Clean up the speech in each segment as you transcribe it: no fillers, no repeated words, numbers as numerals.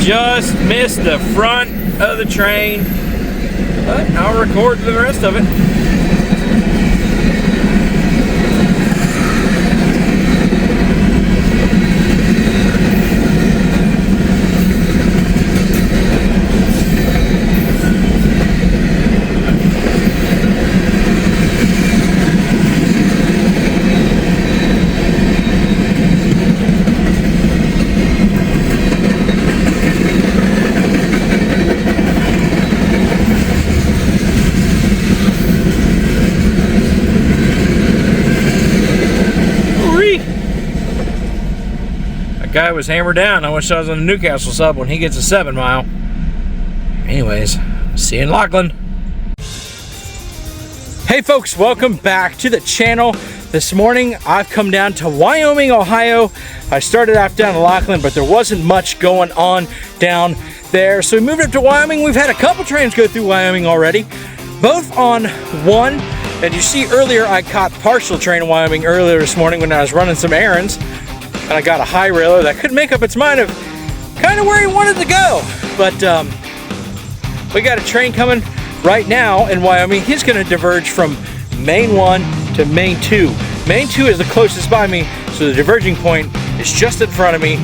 just missed the front of the train, but I'll record the rest of it. Guy was hammered down. I wish I was on the Newcastle sub when he gets a 7 mile. Anyways, see you in Lachlan. Hey folks, welcome back to the channel. This morning I've come down to Wyoming, Ohio. I started off down in Lachlan, but there wasn't much going on down there. So we moved up to Wyoming. We've had a couple trains go through Wyoming already, both on one. And you see earlier I caught partial train in Wyoming earlier this morning when I was running some errands. And I got a high railer that couldn't make up its mind of kind of where he wanted to go. But we got a train coming right now in Wyoming. He's going to diverge from Main 1 to Main 2. Main 2 is the closest by me, so the diverging point is just in front of me,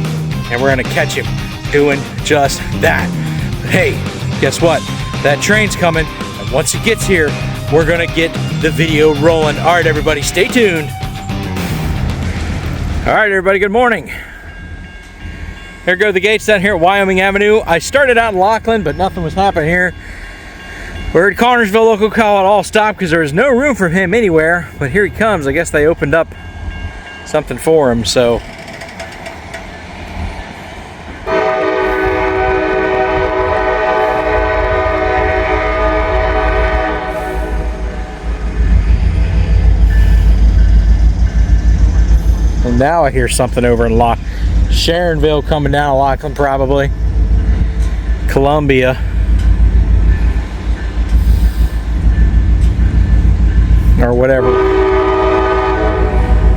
and we're going to catch him doing just that. But hey, guess what? That train's coming, and once he gets here, we're going to get the video rolling. All right, everybody, stay tuned. All right, everybody, good morning. Here go the gates down here at Wyoming Avenue. I started out in Lachlan, but nothing was happening here. We're at Connersville local call it all stop because there was no room for him anywhere. But here he comes. I guess they opened up something for him, so. And now I hear something over in Sharonville coming down Lachlan, probably. Columbia. Or whatever.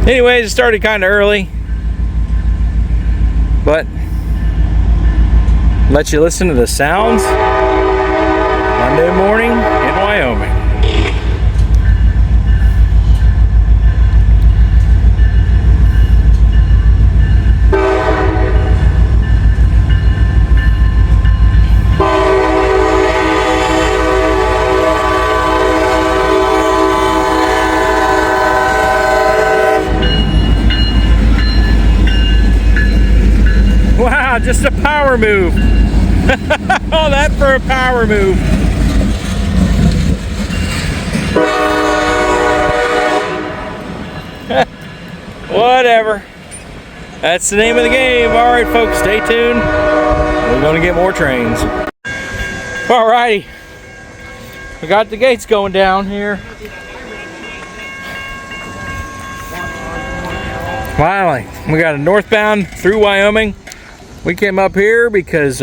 Anyways, it started kind of early. But let you listen to the sounds Monday morning in Wyoming. Wow, just a power move. All that for a power move. Whatever. That's the name of the game. All right, folks, stay tuned. We're going to get more trains. All righty. We got the gates going down here. Finally, we got a northbound through Wyoming. We came up here because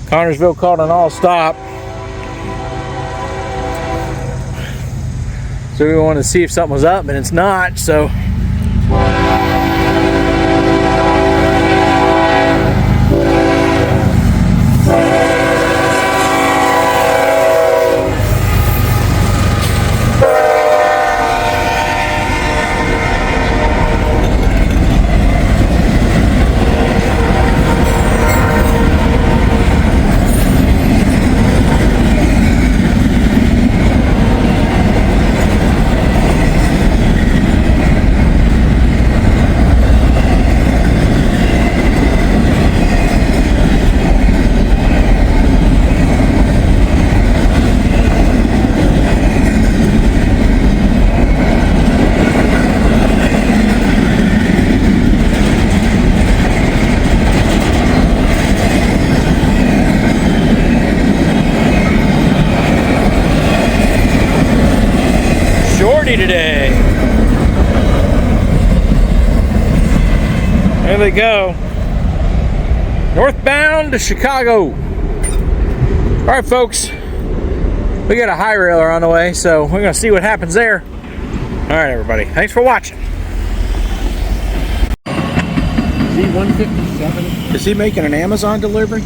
Connersville called an all stop. So we wanted to see if something was up, and it's not, so. Today. There they go. Northbound to Chicago. All right, folks. We got a high railer on the way, so we're going to see what happens there. All right, everybody. Thanks for watching. 157. Is he making an Amazon delivery?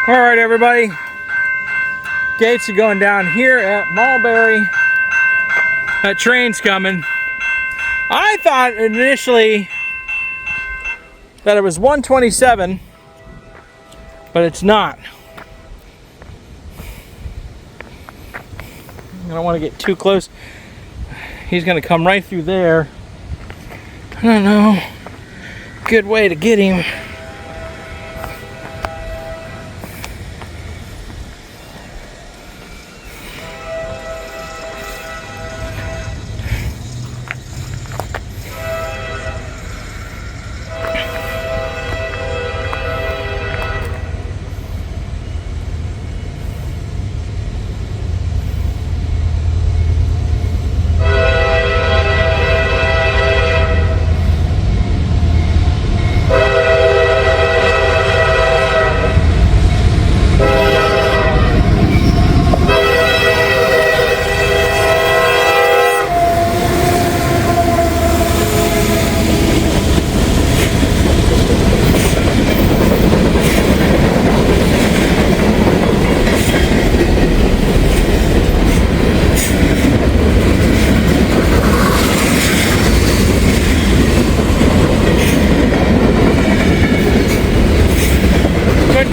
All right, everybody. Gates are going down here at Mulberry. That train's coming. I thought initially that it was 127, but it's not. I don't want to get too close. He's going to come right through there. I don't know. Good way to get him.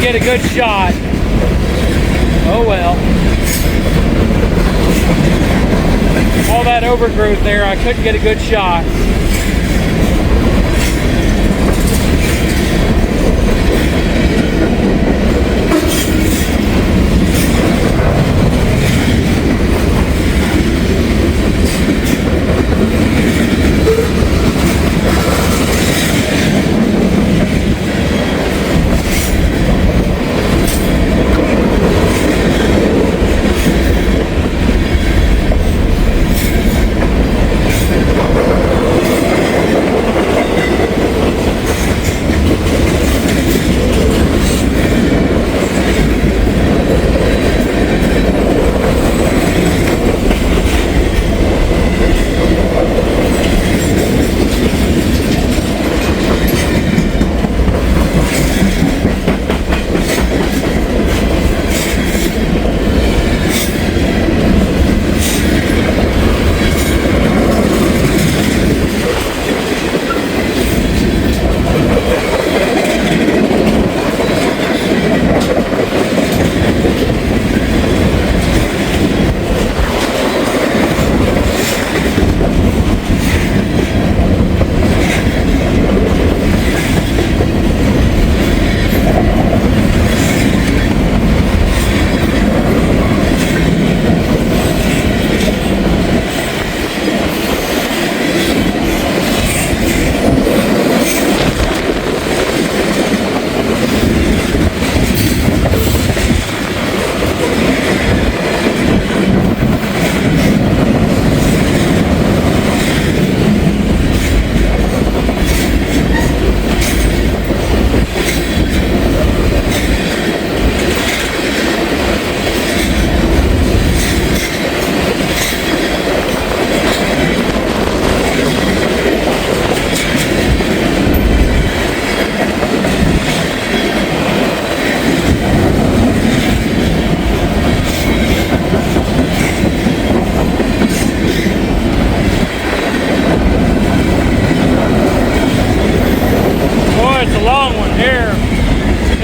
Get a good shot. Oh well. All that overgrowth there, I couldn't get a good shot.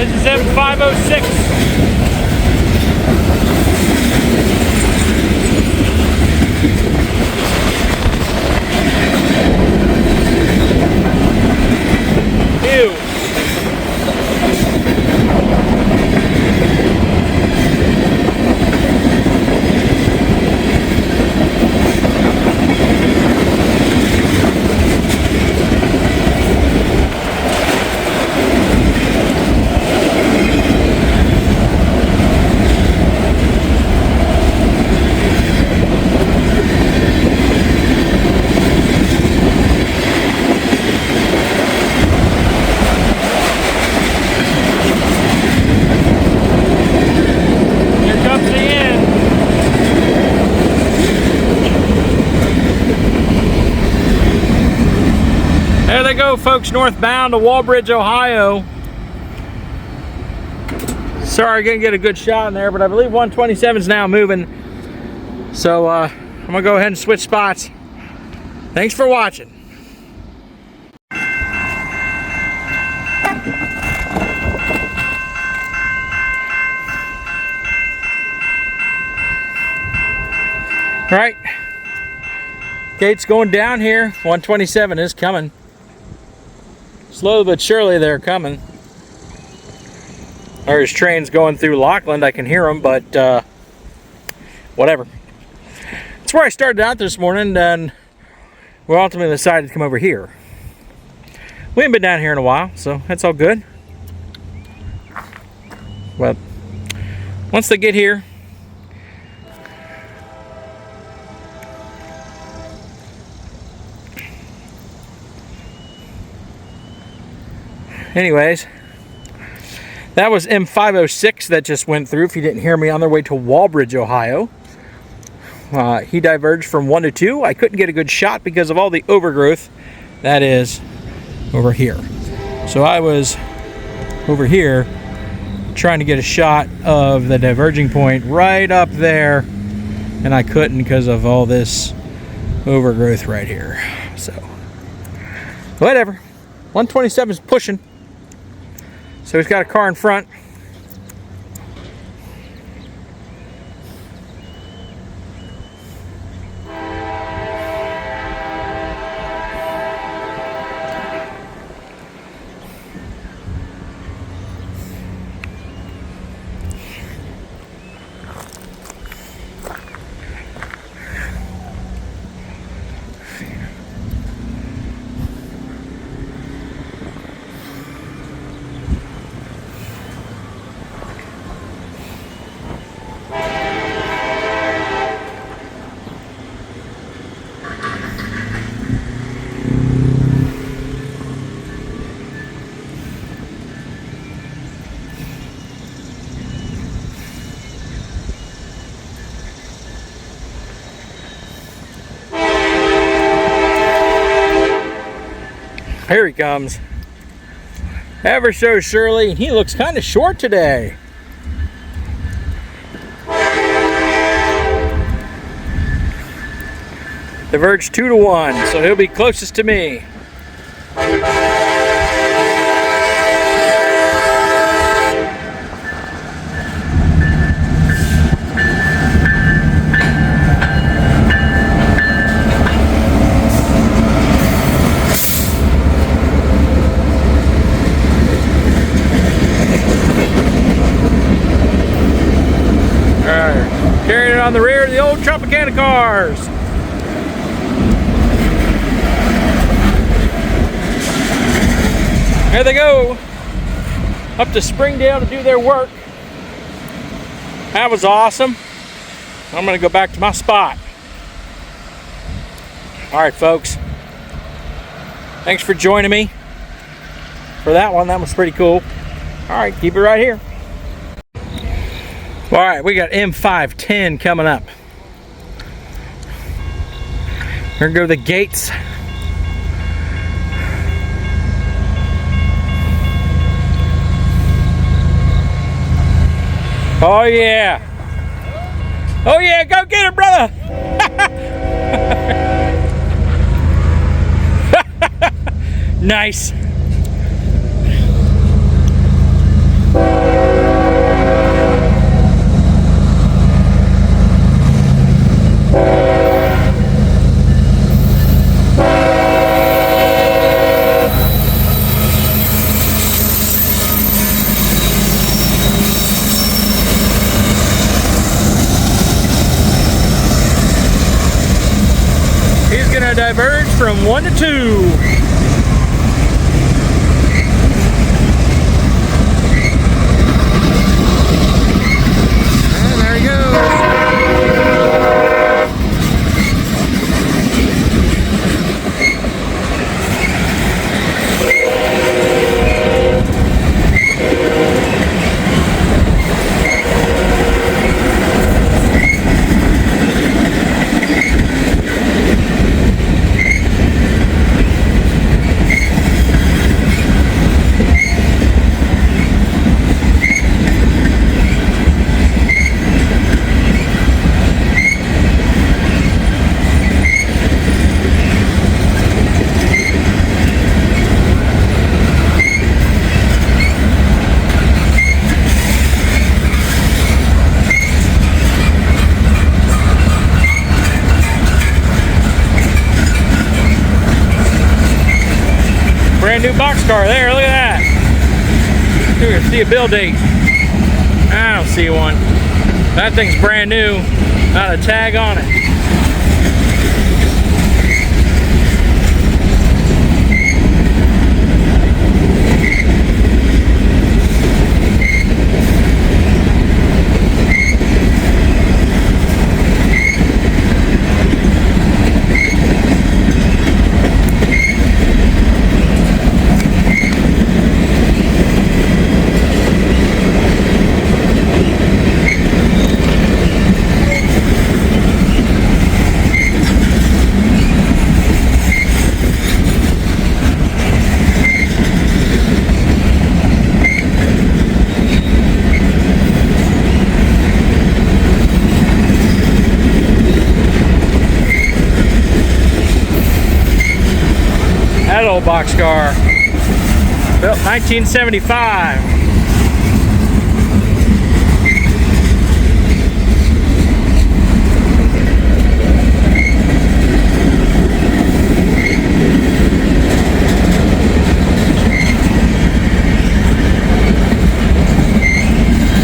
This is M506. Ew. There they go, folks, northbound to Walbridge, Ohio. Sorry I didn't get a good shot in there, but I believe 127 is now moving. So I'm gonna go ahead and switch spots. Thanks for watching. All right, gate's going down here. 127 is coming. Slowly but surely they're coming. There's trains going through Lockland. I can hear them, but whatever. That's where I started out this morning, and we ultimately decided to come over here. We haven't been down here in a while, so that's all good. But once they get here, anyways, that was M506 that just went through. If you didn't hear me, on their way to Walbridge, Ohio. He diverged from 1 to 2. I couldn't get a good shot because of all the overgrowth that is over here. So I was over here trying to get a shot of the diverging point right up there, and I couldn't because of all this overgrowth right here. So whatever. 127 is pushing. So he's got a car in front. Here he comes. Ever so surely. He looks kind of short today. Diverged 2 to 1, so he'll be closest to me. Carrying it on the rear of the old Tropicana cars. There they go. Up to Springdale to do their work. That was awesome. I'm going to go back to my spot. All right, folks. Thanks for joining me for that one. That was pretty cool. All right, keep it right here. All right, we got M510 coming up. We're gonna go to the gates. Oh yeah. Oh yeah, go get it, brother. Nice. from 1 to 2. And there he goes. Brand new boxcar there, look at that. Here, see a bill date. I don't see one. That thing's brand new, not a tag on it. That old boxcar, built 1975.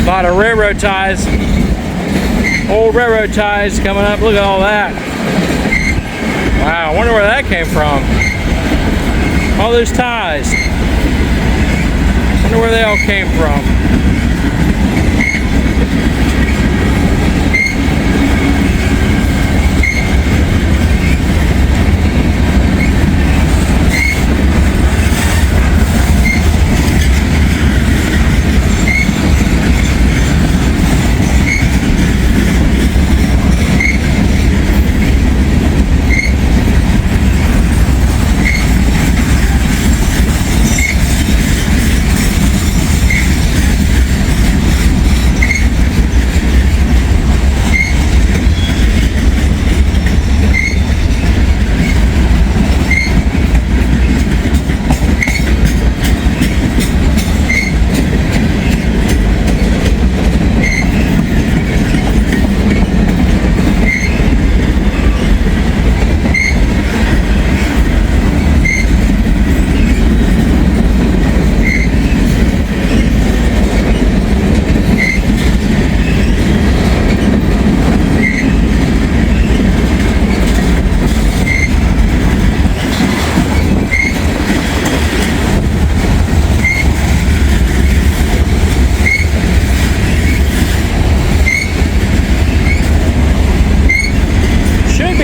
A lot of railroad ties, old railroad ties coming up. Look at all that. Wow, I wonder where that came from. All those ties. Wonder where they all came from.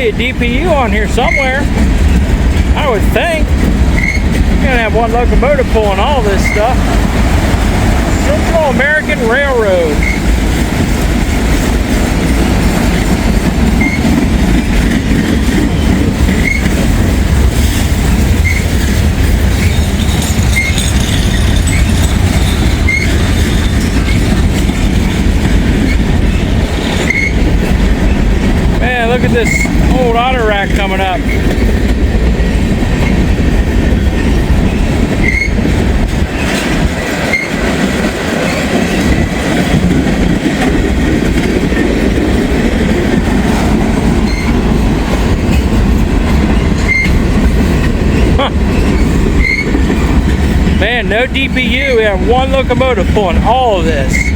A DPU on here somewhere, I would think. You're gonna have one locomotive pulling all this stuff. Central American Railroad. Man, look at this old auto rack coming up. Huh. Man, no DPU. We have one locomotive pulling all of this.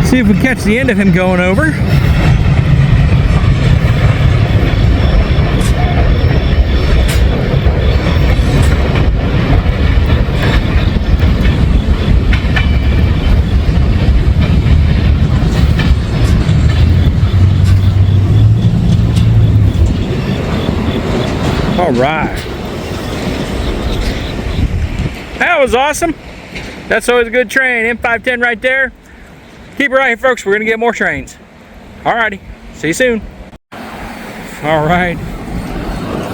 See if we catch the end of him going over. All right. That was awesome. That's always a good train. M510 right there. Keep it right here, folks. We're going to get more trains. Alrighty. See you soon. Alright.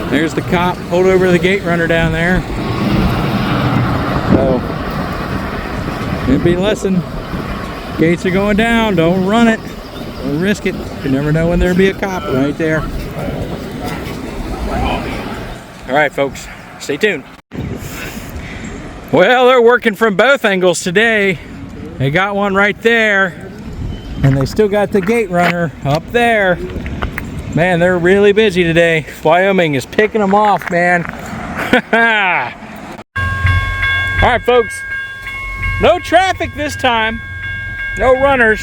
There's the cop. Pulled over the gate runner down there. So, it'd be a lesson. Gates are going down. Don't run it. Don't risk it. You never know when there'll be a cop right there. Alright, folks. Stay tuned. Well, they're working from both angles today. They got one right there, and they still got the gate runner up there. Man, they're really busy today. Wyoming is picking them off, man. All right, folks. No traffic this time. No runners.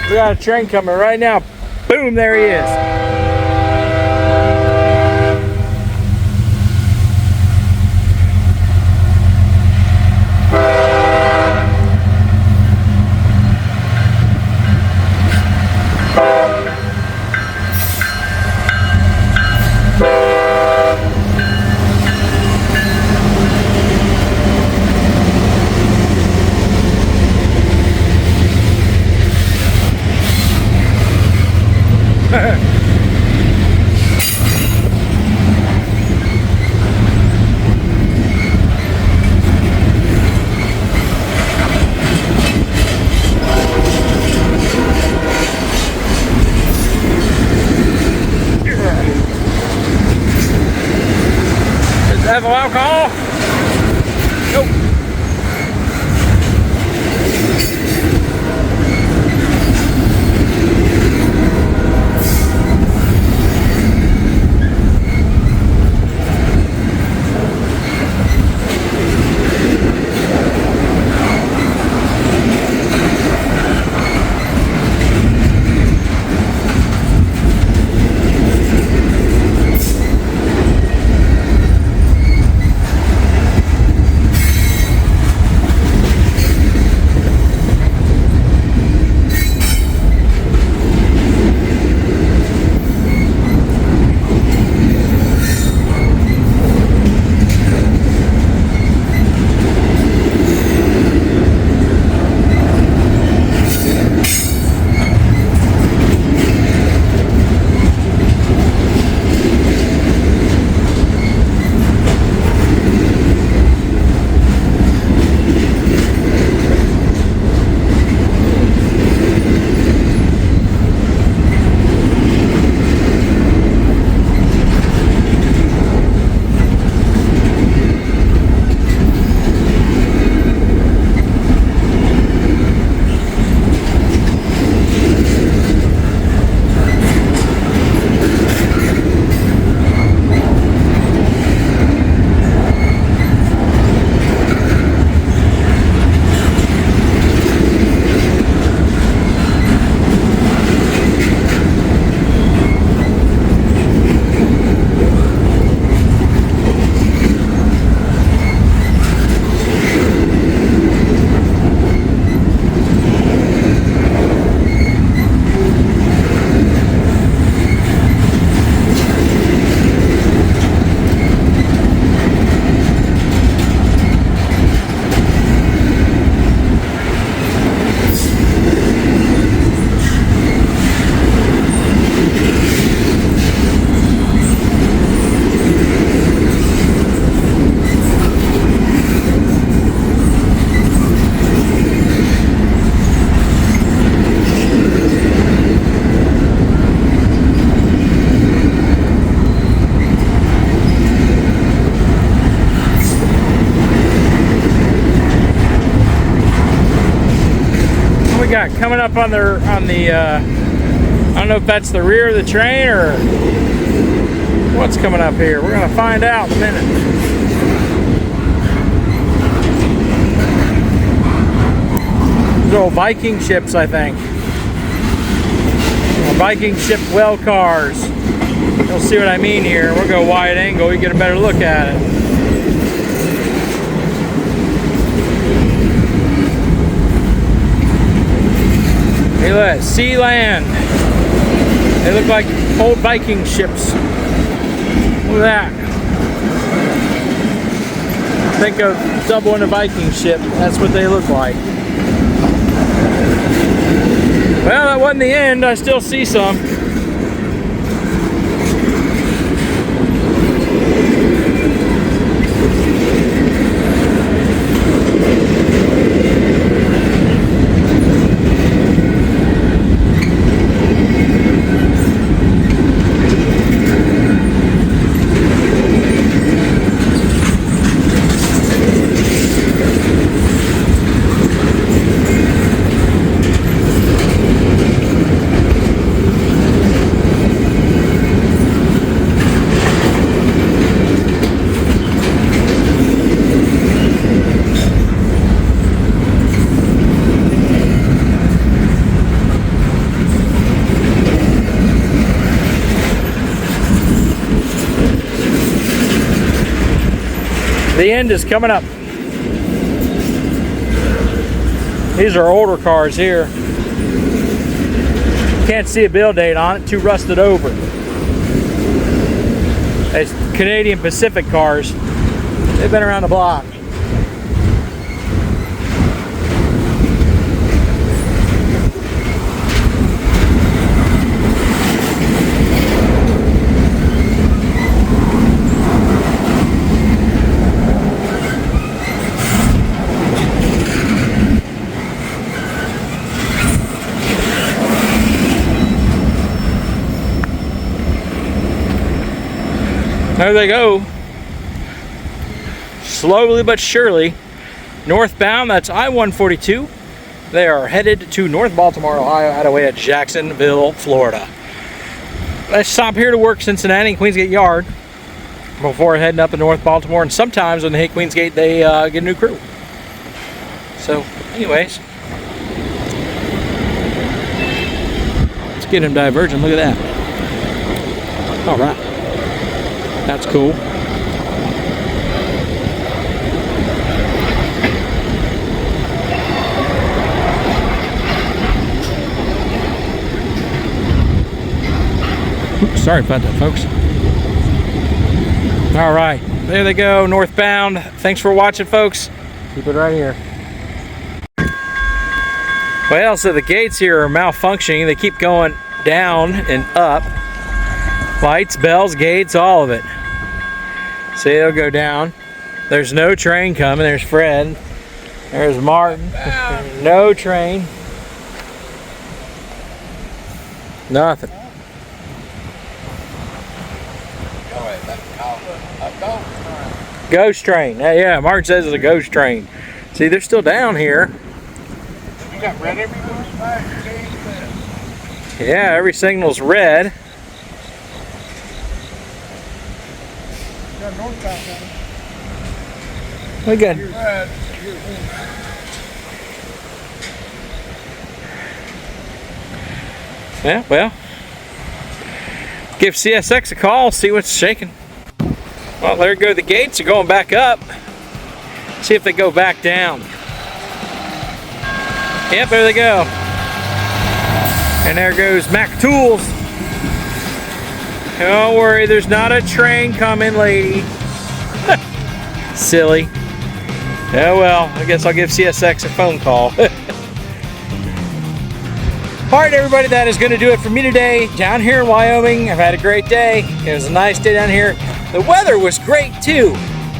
We got a train coming right now. Boom, there he is. Have alcohol? Nope. got coming up on the I don't know if that's the rear of the train or what's coming up here. We're gonna find out in a minute. Those old Viking ships, I think. Viking ship well cars. You'll see what I mean here. We'll go wide angle, you get a better look at it. Hey, look at that. Sea land. They look like old Viking ships. Look at that. Think of doubling a Viking ship. That's what they look like. Well, that wasn't the end. I still see some. The end is coming up. These are older cars here. Can't see a build date on it, too rusted over. It's Canadian Pacific cars. They've been around the block. There they go. Slowly but surely. Northbound, that's I-142. They are headed to North Baltimore, Ohio, out of way at Jacksonville, Florida. Let's stop here to work Cincinnati and Queensgate Yard before heading up to North Baltimore. And sometimes when they hit Queensgate, they get a new crew. So, anyways. Let's get him Diverging. Look at that. All right. That's cool. Oops, sorry about that, folks. All right, there they go, Northbound. Thanks for watching, folks. Keep it right here. Well, so the gates here are malfunctioning. They keep going down and up. Lights, bells, gates, all of it. See, they'll go down. There's no train coming. There's Fred. There's Martin. No train. Nothing. Ghost train. Yeah, Martin says it's a ghost train. See, they're still down here. You got red everywhere? Yeah, every signal's red. We got. Yeah, well, give CSX a call, see what's shaking. Well, there go the gates. Are going back up. See if they go back down. Yep, there they go. And there goes Mac Tools. Don't worry, there's not a train coming, lady. Silly. Oh well, I guess I'll give CSX a phone call. Alright everybody, that is going to do it for me today down here in Wyoming. I've had a great day. It was a nice day down here. The weather was great too.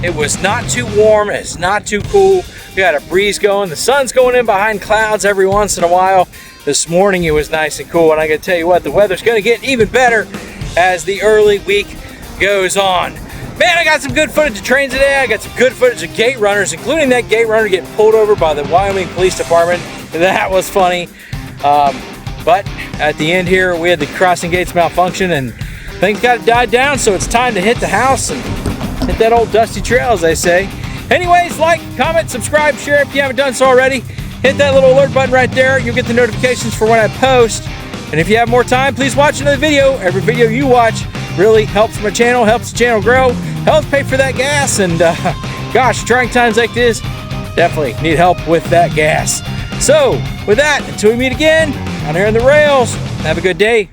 It was not too warm, it's not too cool. We got a breeze going. The sun's going in behind clouds every once in a while. This morning it was nice and cool, and I gotta tell you what, the weather's gonna get even better as the early week goes on. Man, I got some good footage of trains today. I got some good footage of gate runners, including that gate runner getting pulled over by the Wyoming Police Department. That was funny. But at the end here, we had the crossing gates malfunction and things got to die down, so it's time to hit the house and hit that old dusty trail, as they say. Anyways, like, comment, subscribe, share if you haven't done so already. hit that little alert button right there. You'll get the notifications for when I post. And if you have more time, please watch another video. Every video you watch really helps my channel, helps the channel grow, helps pay for that gas. And gosh, trying times like this, definitely need help with that gas. So with that, until we meet again on Air on the Rails, have a good day.